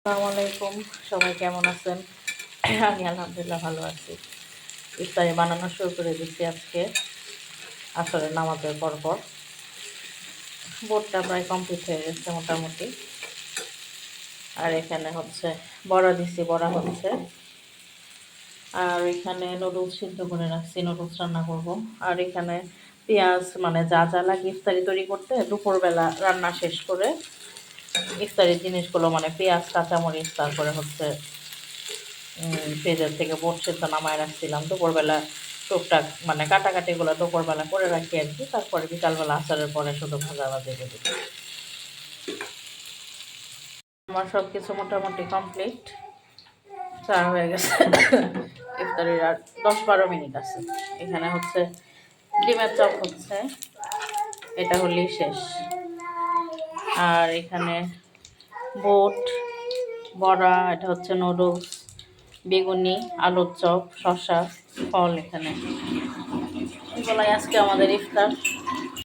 আসসালামু আলাইকুম। সবাই কেমন আছেন? আমি আলহামদুলিল্লাহ ভালো আছি। ইফতারি বানানো শুরু করে দিচ্ছি আজকে আসরের নামাজের পরপর। বোর্ডটা প্রায় কমপ্লিট হয়ে গেছে মোটামুটি। আর এখানে হচ্ছে বড়া দিছি, বড়া হচ্ছে। আর এখানে নুডলস সিদ্ধ করে রাখছি, নুডলস রান্না করব। আর এখানে পেঁয়াজ মানে যা যা লাগে ইফতারি তৈরি করতে দুপুরবেলা রান্না শেষ করে ইফতারির জিনিসগুলো মানে পেঁয়াজ, কাঁচামরিচ, তারপরে হচ্ছে ফ্রিজের থেকে বোট সেদ্ধ নামায় রাখছিলাম। দুপুরবেলা টুকটাক মানে কাটাকাটিগুলো দুপুরবেলা করে রাখি আর কি। তারপরে বিকালবেলা আসারের পরে শুধু ভাজাভাজি করে দিই। আমার সব কিছু মোটামুটি কমপ্লিট। চা হয়ে গেছে। ইফতারির আর 10-12 মিনিট আছে। এখানে হচ্ছে ডিমের চপ হচ্ছে, এটা হলেই শেষ। আর এখানে বুট, বড়া, এটা হচ্ছে নুডলস, বেগুনি, আলুর চপ, শসা, ফল। এখানে এগুলাই আজকে আমাদের ইফতার।